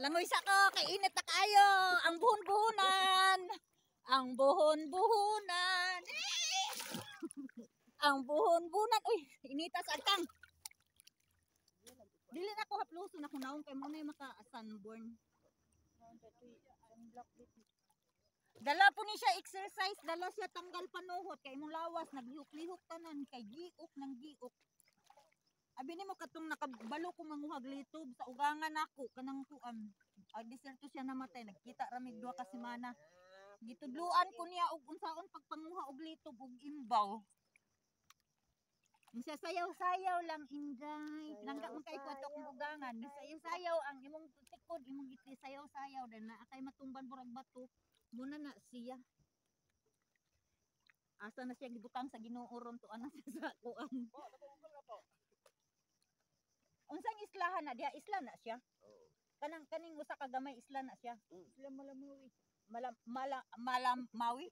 Langoy sa ko, kay init na kayo. Ang buhon-buhonan. Ang buhon-buhonan. Ang buhon-buhonan. Uy, initas agtang. Dili na ko hapluso na kunaon kay mo na maka-sunburn. Dala po ni siya exercise, dala siya tanggal panuhot kay imong lawas naglihok-lihok tanan kay giok ng giok. Abi nimo katong nakabalo ko manguhag litob sa ugangan nako kanang kuan. Diserto siya namatay, nagkita ra mig 2 ka semana. Gitudluan ko niya og unsaon pagpanguha og litob og imbaw. Siya sayaw-sayaw lang inday. Langga man kay kwatok ng ugangan. Sayaw-sayaw ang imong tikod, imong giti sayaw-sayaw dan na kay matumban burag bato. Muna na siya. Asa na siya gibutang sa Ginoo ron to ana sa kuan. Unsang islahan na diha? Isla na siya. Kaning usa ka gamay isla na siya. Isla Malamawi. Malamawi.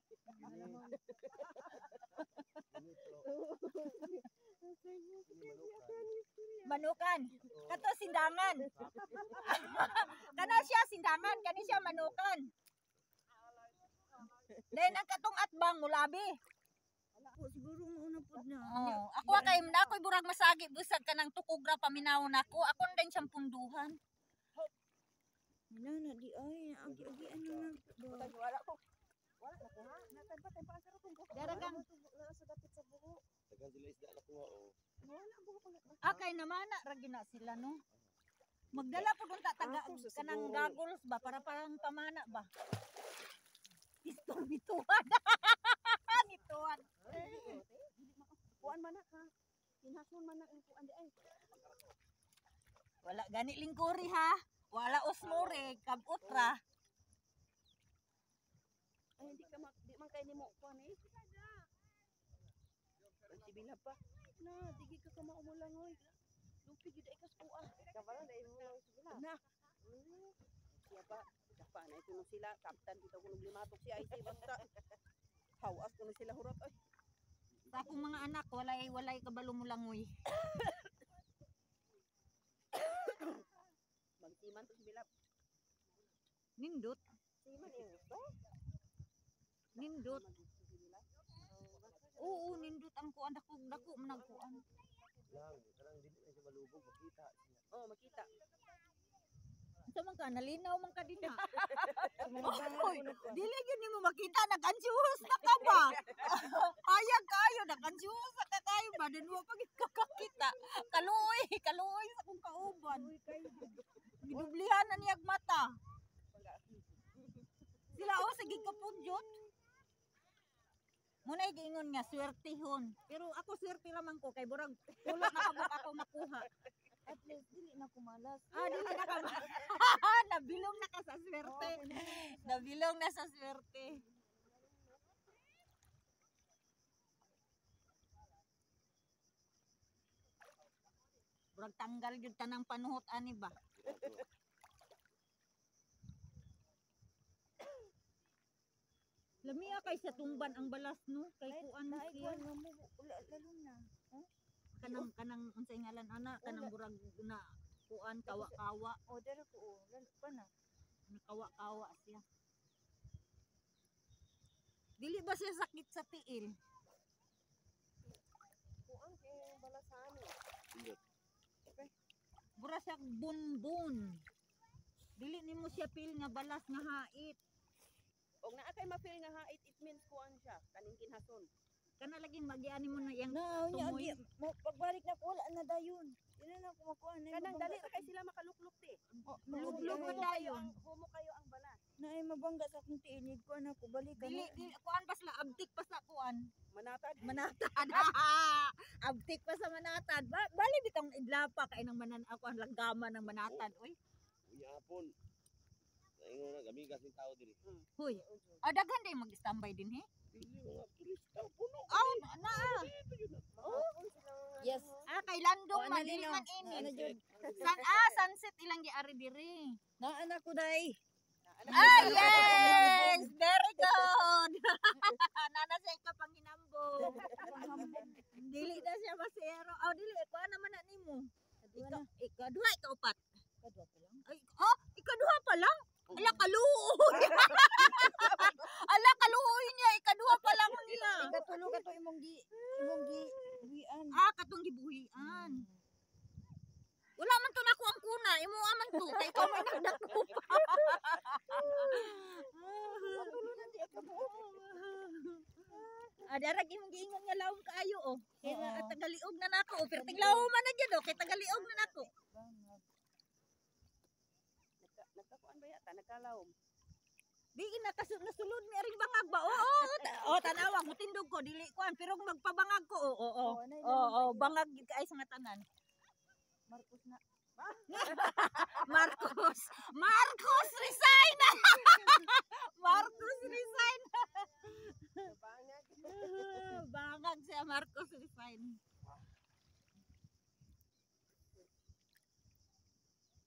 Manukan. Kato sindangan. Kana siya sindangan, kani siya manukan. Then ang katong atbang mulabi. Siguro una pod na. Oh, ako kay ako'y burag masagi busag kanang tukogra paminaw nako. Ako din siyang punduhan. Nana di ay agi ano na. Wala ko. Wala na ko ha. Nasan pa tayo paasar ko ko. Daragang nasa dapit sa buho. Tagan sila isda na ko oh. Wala buho ko na. akay naman na ra gina sila no. Magdala po dun taga kanang goggles ba para parang pamana ba. Pistol bituan. Bituan. Kuan man na ka. Hinhason man na ang kuan di ay. Wala gani lingkuri ha. Wala osmore kabutra. Ay hindi ka di man kay nimo kuan eh. Sibila pa. Na digi ka ka maumulang oy. Lupi gid ay kas kuan. Kabalo dai mo sibila. Na. Siya pa. Pa na ito sila kaptan dito ko limatok si IC basta. Hawas ko na sila hurot oy. Sa akong mga anak walay kabalo mo langoy. Magsiman to sibila. Nindot. Siman yung gusto. Nindot. Oo, nindot ang kuan dako man ang kuan. Lang, kanang dili na siya malubog makita siya. Oh, makita. Sa man ka nalinaw man ka dinha. Oy, dili gyud nimo makita nag-anxious na ka ba? Ayag kayo nag-anxious ka kayo ba den mo pag kakakita. Kaluoy sa kung kauban. Gidublihan na niyag mata. Sila o sige kapunjot. Muna giingon nga swertehon. Pero ako swerte lamang ko kay burag wala nakabuk ako makuha. At least dili na kumalas. Dili na ka. Nabilong na ka sa swerte. Nabilong na sa swerte. Burag tanggal jud tanang panuhot ani ba? Lamia kay sa tumban ang balas no kay kuan mo siya. Lalong na. Kanang unsay ngalan ana kanang burag na kuan kawa-kawa. O dara ko lalo pa na. Kawa-kawa siya. Dili ba siya sakit sa tiil? Kuan kay balasan eh. Indot. Bura siya bunbun. Dili nimo siya feel nga balas nga hait. Og naa kay ma-feel nga hait it means kuan siya kaning kinhason. Kana laging magiani mo na yang Na nya tumoy. agi mo pagbalik na ko wala na dayon. Dili na ko makuha na. Kanang dali ra kay sila makalukluk ti. Luglog man dayon. Humo kayo ang balas. Na ay mabangga sa akong tiinig ko na ko balikan. Dili kuan pas la abtik pa sa kuan. Manatad. Manatad. Abtik pa sa manatad. Bali bitong idlapa kay nang manan ako ang langgama ng manatad. Oy. Unya hapon. Naingon na gamigas ng tao diri. Huy. Daghan day mag-standby din he. Dili mga turista puno. Na. Yes. Kay landong man dili man Ano ini. jud? Sunset ilang giari diri. Na anak ko day. Yes! Very good! Nana sa ikapang hinambog. Dili na siya masero. Dili. Kuha naman na nimo. Ikaw, duha, ikaw upat. Kadwa pa lang. Ay, ikaw ikaduha pa lang. Ala kaluoy. Ala kaluoy niya, ikaduha pa lang niya. Ikatulo ka to imong gibuhian. Ah, katong gibuhian. Wala man to nako ang kuna, imo aman to kay ikaw may nagdako. Adarag imong giingon nga lawom kaayo oh. Kay Oo. tagaliog na nako, pero tiglaw man na gyud oh, kay tagaliog na nako. Nagkakuan ba yata? Nagkalawom. Di nasulod mi aring bangag ba? Oo, tanawa mo tindog ko dili kuan pero kung magpabangag ko oo, bangag gid kaay sa nga tanan. Marcos na. Marcos resign. Marcos resign. Bangag. Bangag siya Marcos resign.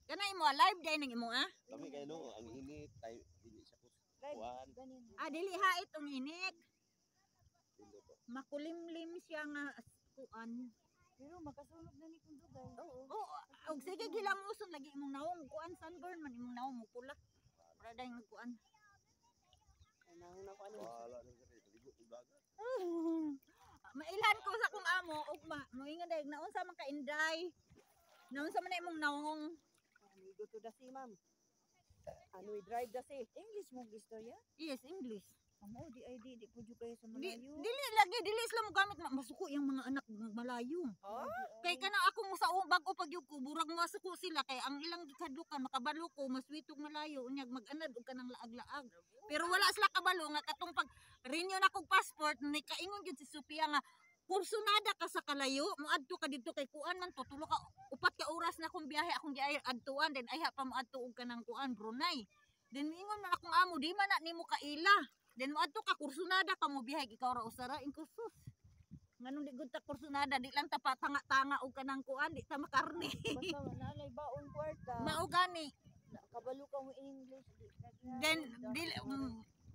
Kana imo live day nang imo ah? Kami kayo no, ang init, tayo, hindi siya Live. kuhan. Ganin. Ah dili hait ang init. Hindi po. Makulimlim siya nga kuan. Pero makasulog na ni kung dugay. Oo, og sige gilamuson lagi imong naong kuan sunburn man imong naong mo pula. Para dai kuan. Nahuna ko ano. Wala nang kare, ligo ng dagat. Mailan ko sa kung amo ugma moingon dai naunsa man ka inday. Naunsa man na imong naong. Amigo to dasi, ma'am. Ano i-drive dasi? English mo gistorya? Yes, English. Amo di ay di po jud kayo sa Di, malayo. dili sila mo gamit masuko yung mga anak malayo. Oh? Kay kana ako mo sa bago pagyug ko burag masuko sila kay ang ilang gikadukan makabalo ko maswitog malayo unyag mag-anad og kanang laag-laag. Pero wala sila kabalo nga katong pag renew na kog passport ni kaingon gyud si Sophia nga kursunada ka sa kalayo moadto ka didto kay kuan man to tulo ka upat ka oras na akong biyahe akong giay adtuan then ayha pa moadto og kanang kuan Brunei. Then ingon man akong amo di man na nimo kaila. Then moadto ka kursunada ka mo bihay ikaw ra usara in kursus. Nganong di gud ta kursunada di lang ta patanga-tanga og kanang kuan di ta makarne. Basta nanay baon kwarta. Mao gani. Kabalo ka mo English. Then dili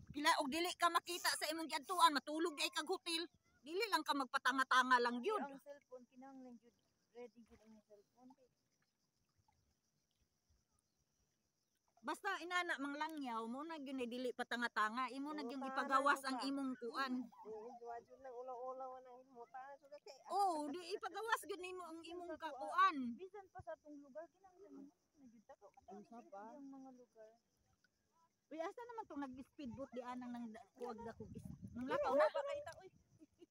pila og dili ka makita sa imong giadtuan matulog di ay kag hotel. Dili lang ka magpatanga-tanga lang gyud. Ang cellphone kinahanglan jud ready jud ang cellphone. Basta inana mang langyaw mo na gyud dili patanga-tanga imo na gyud ipagawas ang imong kuan. Giwadyo ng ulang-ulang nang himutan so kasi. Oh, di ipagawas gyud nimo ang imong kakuan. Bisan pa sa atong lugar kinahanglan mo na jud ta ang mga lugar. Uy, asa naman tong nag-speedboat di anang nang kuwag da kog nang lakaw na.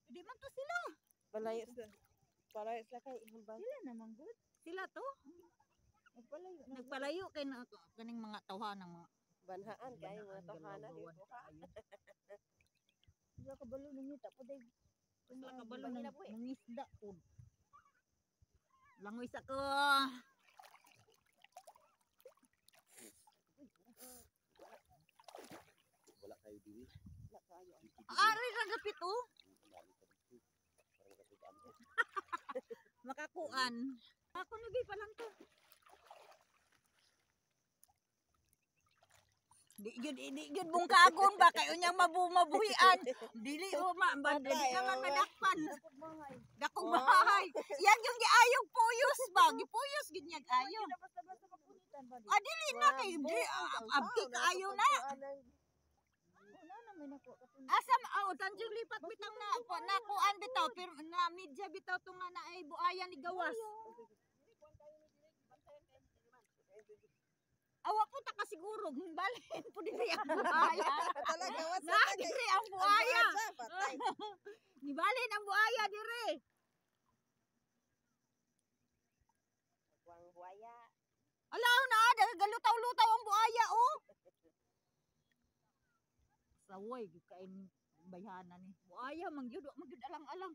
Di man to sila. Palayo sila kay ihambal. Sila naman good. Sila to. Nagpalayo na. Nagpalayo kay kaning mga tawhan ng mga Banhaan kay mga tawhana dito. Sila kabalo nangita po day. sila kabalo ng isda po. Langoy sa ko. Wala kayo dili. Wala kayo. Ari ra gapit oh. Parang kasudan ko. Makakuan. Ako nagay pa lang to. Di gyud bungkagon ba kay unyang mabuhian. Dili o di ka man madakpan. Dakong bahay. Yan yung giayog puyos ba? Gipuyos gid niya ayo. Basta kapunitan ba di? Ah dili na kay abdi kaayo na. Wala na may nako katun. Asam tanjung lipat bitang na kuan bitaw pero na media bitaw to nga na ay buaya ni gawas. Awa po ta kasiguro balhin po diri ang buaya. Talaga wasa Na diri ang buaya. Patay. Nibalhin ang buaya diri. Wang buaya. Alaw na galutaw-lutaw ang buaya oh. Saway gyud kay bayhanan ni. Buaya man gyud alang-alang.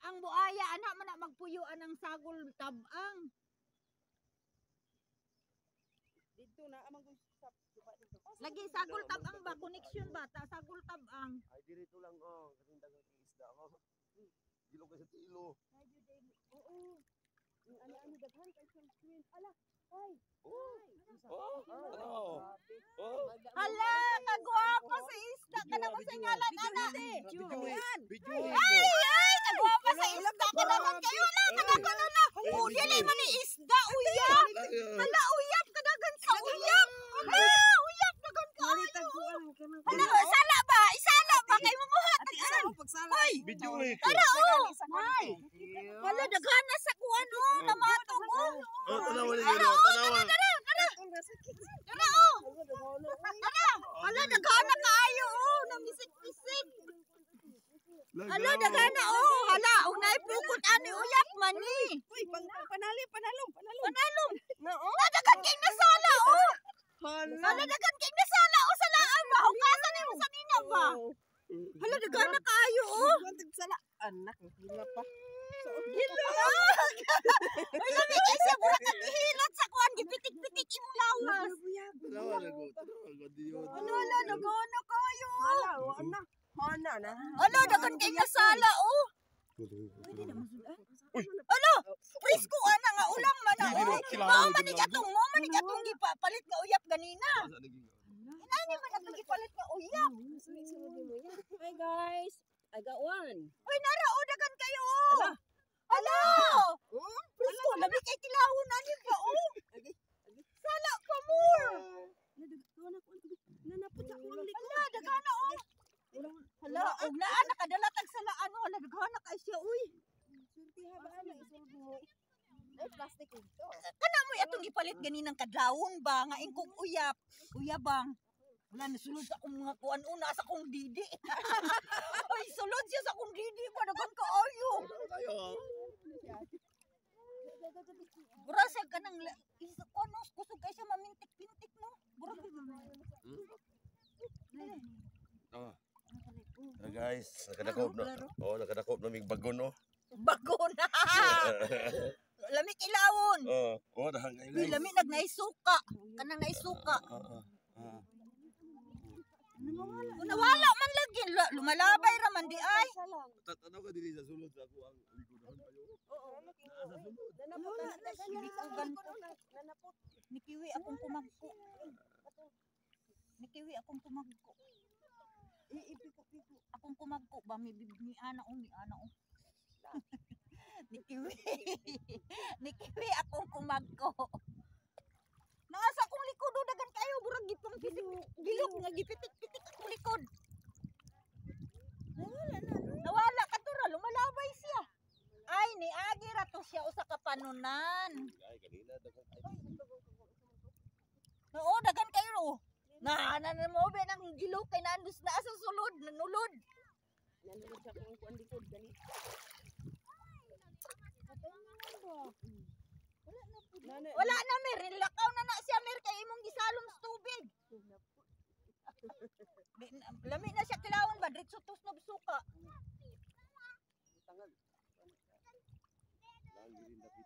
Ang buaya anak man na magpuyuan ang sagol tabang. Dito na amang sa duba dito. Lagi sagol tabang ba connection ba ta sagol tabang. Ay dirito lang oh, kasi dagang isda ko. Gilong ka sa tilo. Oo. Ano daghan kay sa screen. Ala, ay. Oh. Oh. Oh. Hala, kagwapo sa isda ka naman sa ngalan ana. Yan. Video. Ay, kagwapo sa isda ka naman kayo na kagano na. Oh, dili man ni isda uya. Hala, uyap kadagan ka uyap. Hala, uyap dagan ka. Hala, sala ba? Isala ba kay mo muhat? Hoy, Video eh. tara oh. Hala, dagana sa kuan oh, namatog oh. Oh, tanawa ni Gero. Tanawa. Tara oh. Hala, dagana kaayo oh, namisik-misik. Hala, dagana oh. Hala, unay pukot ani uyap man ni. Uy, panalom. Panalom. Nadagan kay nasala oh. Hala, dagan kay nasala oh salaan ba? Hukasan ni mo sa nina ba? Hala, dagana kaayo oh. Anak, hila pa. Uy, lami kay siya burak ang gihilot sa kuan gipitik-pitik imong lawas. Tanawa na ko. Tanawa ko. Diyo. Hala, dagana kaayo. Hana na. Hala, dagan kay nasala oh. Hala, presko ana nga ulang man na Hindi oh. na kilala Mao ni man igatong mo man igatong gipalit nga uyap ganina. Inani man atong gipalit nga uyap. Hi guys, I got one. Uy, nara oh, dagan kayo oh. Hala. Presko, labi kay tilawon ani ba oh. Sala pa more. Nanapot sa kulang likod. Hala, dagana oh. Hala, og naa nakadala tag salaan oh. Hala, dagana kay siya uy. Plastic ito. Kana mo atong gipalit ganinang kadlawon ba nga ingkong uyap. Uyabang. Wala nasulod sa akong mga kuan una sa akong didi. Ay, sulod siya sa akong didi ba dagan ka ayo. Bura sa kanang isa konos kusog kay siya mamintik-pintik no. Bura Oh. Guys, nakadakop na. Oh, nakadakop na mig bago no. bago na. Lami kilawon. Oh, dahang kay Uy, lami nagnaisuka. Kanang naisuka. Nawala man lagi. Lumalabay raman di ay. Tatanaw ka dili sa sulod sa ako ang likodan kayo. Nikiwi akong kumagko. Nikiwi akong kumagko. Akong kumagko ba mi ana o. Nikiwi. Nikiwi akong kumagko. Nasa akong likod o dagan kayo burag gipang gilok nga gipitik-pitik akong likod. Nawala ka to ra lumalabay siya. Ay ni agi ra to siya usa ka panunan. Ay, kanina daghang Oo, dagan kayo. Nga mo be nang gilok kay naandus na sa sulod nanulod. Nanulod sa kuang likod gani. Wala na mer, lakaw na siya mer kay imong gisalom sa tubig. Lami na siya kilawon ba diretso tusnob suka.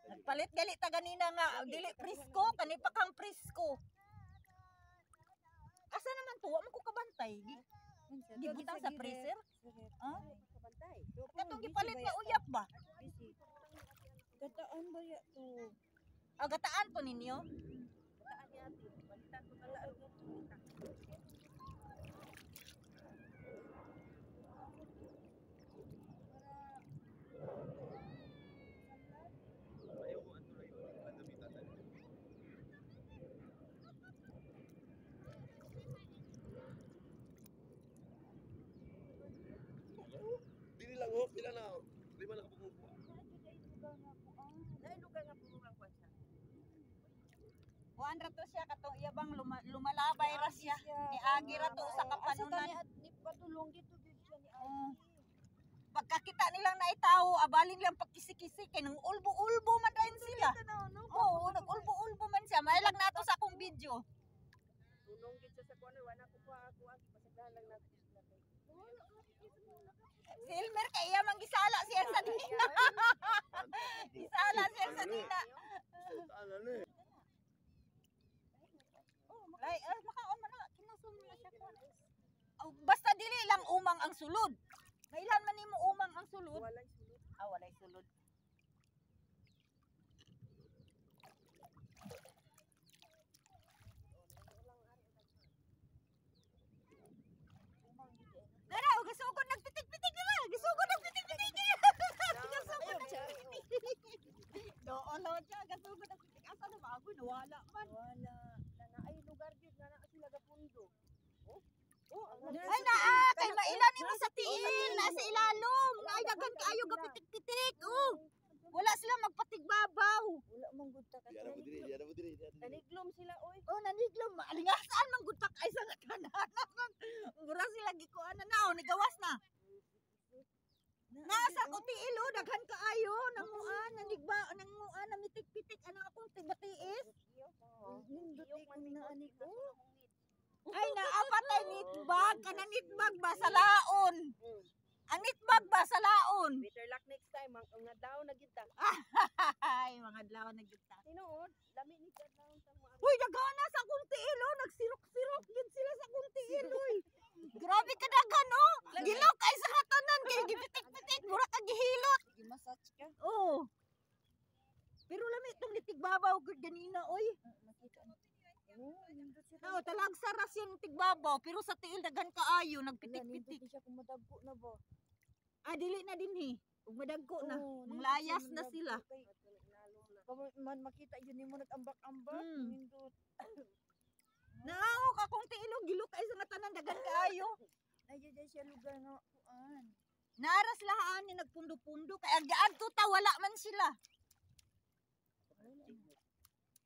Nagpalit gali ta ganina nga dili presko kani pa kang presko. Asa naman to? Wa man ko kabantay. Gibutang sa freezer? Ha? Katong gipalit nga uyap ba? Gataan ba ya to? Gataan to ninyo? Gataan ni ate. Balitan ko gataan ko. Dili lang oh, pila na. Lima na kapag Dahil lugar nga pumurang kwan siya. Kuan ra to siya katong iyabang lumalabay ra siya. Ni agi ra to sa kapanunan. Di patulong dito gyud siya ni Pagkakita nilang naitaw, abalin lang pagkisi-kisi kay nang ulbo-ulbo man dayon sila. Oo, nag-ulbo-ulbo man siya. May lang nato sa akong video. Tulong gid siya sa kuan wala ko pa ako pasagdahan lang natin. Si Elmer kay iya man gisala siya sa dina. Gisala siya sa dina. Ay, makaon man na kinasum na siya kuan. Basta dili lang umang ang sulod. Mailan man nimo umang ang sulod? Walay sulod. Walay sulod. Dara, gasugod nagpitik-pitik na. Gasugod nagpitik-pitik. Gasugod nagpitik-pitik. Doon siya kasugod ang pitik. Asa na maagoy, nawala man. Wala. Na ay lugar gyud na sila gapundo. Oh, ang Ay naa, kay mailan mo sa tiil, nasa ilalom. Ay daghan kaayo ga pitik-pitik. Oh. Wala sila magpatigbabaw. wala mong gudta ka. Di ana mo diri, di ana mo diri. Naniglom sila oy. Oh, naniglom. Alingasaan man gud ay sa tanan. Mura sila gikuan na naon, nigawas na. Nasa ko tiil oh, daghan kaayo nanguan, nanigba, nanguan, namitik-pitik ana akong tibatiis. Nindot na ani ko. Ay naapatay nitbag, kana nitbag ba sa laon. Ang nitbag ba sa laon? Better luck next time. Ang daw na kita. Ay, mga adlaw na gyud ta. Tinuod, lami ni ka daw sa mga. Uy, dagana sa akong tiil oh, nagsirok-sirok gyud sila sa akong tiil oy. Grabe ka daghan oh. Gilok ay sa katanan kay gipitik-pitik, mura ka gihilot. Gi-massage ka. Oh. Pero lami itong nitigbabaw gud ganina oy. Makita na. Oh, nindot siya. Oh, talag saras yung tigbabaw pero sa tiil daghan kaayo nagpitik-pitik. Nindot siya kung madagko na ba. Ah, dili na dinhi. Ug madagko na. Oo, Manglayas nindot na siya, sila. madagko kay- Kamu man makita yun nimo nag-ambak-ambak. Hmm. Nindot. Naaw ka kung tiilo gilok ay sa nga tanan daghan kaayo. Ayun dyan siya lugar nga kuan. Naras lahaan ni nagpundo-pundo kay agyaan to ta wala man sila.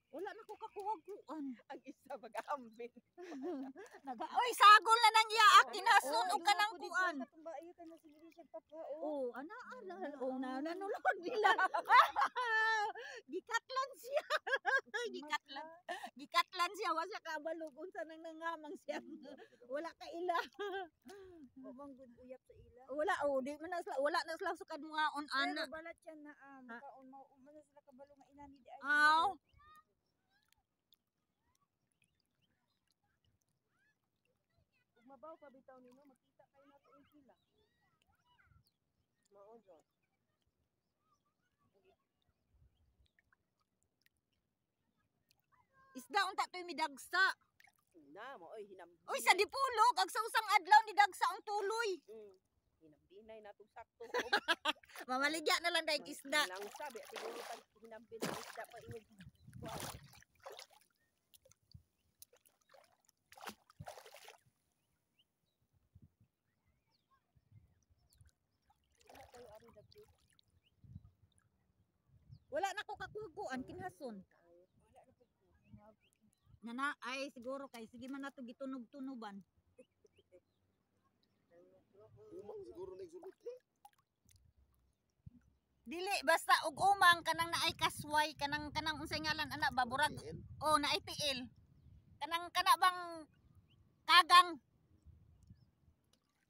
Wala na ko kakuha-kuan. Ang isa mag-aambin. Oy, sagol na nang iya kinasun og kanang kuan. Katumba ayo ka na sige siya papa. Oh, ana oh na nanulod nila. Gikatlan siya. Gikatlan siya wa siya kabalog unsa nang nangamang siya. Wala ka ila. O mang good uyap sa ila. Wala oh, di man na sila wala na sila sukad mga on ana. Pero balat siya na kaon mo man sila kabalo nga inani di ay. Aw. Ug mabaw pa bitaw nino makita kay nato ang sila. Mao jud. Isda unta toy midagsa. Na mo oy hinam. Uy, sa dipulog ag sa usang adlaw ni dagsa ang tuloy. Hinambinay natong sakto. Mamaligya na lang dahil isda. Nang sabi siguro pag hinambin ang isda pa ingog. Wow. Wala tayo ari dagko. Wala na ko kakuha-kuan kinhason. Wala na pud ko. Nana ay siguro kay sige man nato gitunog-tunuban. Umang siguro nagsulot eh. Dili basta og umang kanang naay kasway kanang unsay ngalan ana ba burag oh naay tiil. Kanang kana bang kagang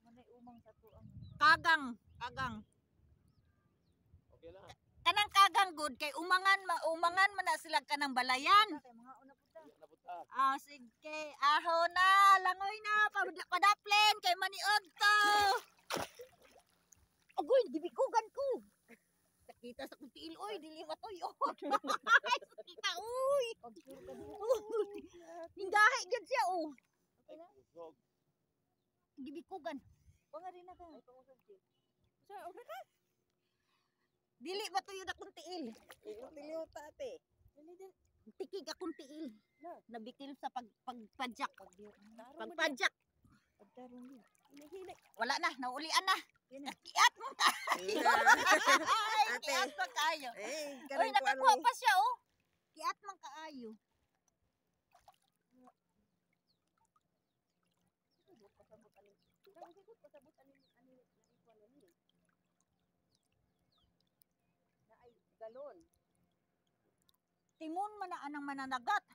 Manay umang sa to ang kagang. Okay na. Kanang kagang good kay umangan man na sila kanang balayan. kay mga una pud ta. Nabuta. Ah sige aho na langoy na padaplen kay maniog to. Agoy gibikugan ko. Sakita sa kong tiil oy dili matuyo. Sakita uy. Pagpuro ka din. Ningahi gid siya oh. Ay, kusog. Gibikugan. Pangari na ka. Ay pangusog si. Sa okay ka? Dili matuyo na kong tiil. Tiliw ta ate. Dili din. Tikig akong tiil. Na. Nabikil sa pagpadyak. Pagtarong Pagpadyak. Pagtarong din. Hinay. Wala na, naulian na. Yun na. Kiat mo kayo. Ay, Ate. kiat mo kayo. Eh, Uy, nakakuha pa siya oh. Kiat man kaayo. Galon. Timon man na anang mananagat.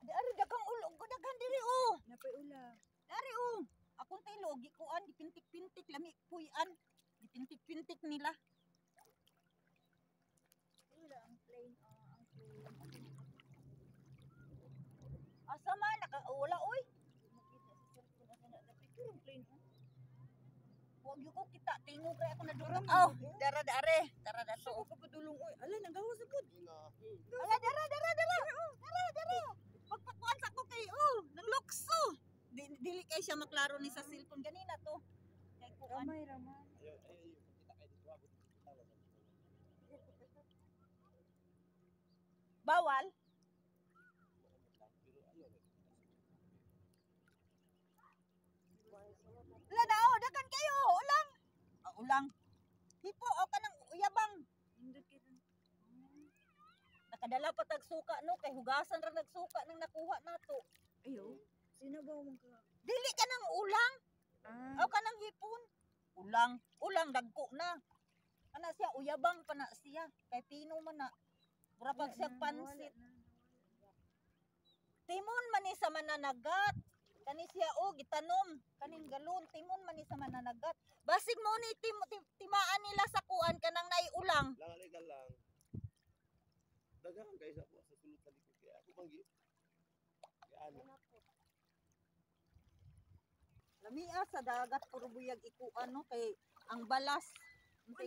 Ari dagang ulo ko daghan diri oh. Napay ula. Dari oh. Akong tilo gikuan dipintik-pintik lami puyan. Dipintik-pintik nila. Ula ang plain ang plain. Asa man wala oy. Makita sa cellphone asa na dapat yung plain. Wag yo ko kita tingog kay ako nadurog. Oh, dara dato. Ako ka padulong oy. Ala nagawa sa pud. Ala dara. Dara. Pagpakuan sa ko kay nang lukso. Dili kay siya maklaro ni sa cellphone ganina to. Kay kuan. Ramay. Bawal? Wala na, oh, dagan kayo, ulang. Ah, ulang. Hipo, o ka ng uyabang. Nakadala pa tag suka, no? Kay hugasan ra nagsuka nang nakuha nato. Ayo. Sino ba mo ka? Dili ka ng ulang. Ah. O ka ng hipon. Ulang. Ulang, dagko na. Ana siya, uyabang pa na siya. Kay pino man na. Mura pag siya pansit. Timon man ni sa mananagat. Kani siya o gitanom kaning galon timon man ni sa mananagat. Basig mo ni timaan nila sa kuan kanang naiulang. Lang legal lang. Daghan guys ako sa sulod sa likod kaya ako bang ano. Lamia sa dagat puro buyag ikuan no kay ang balas. Ang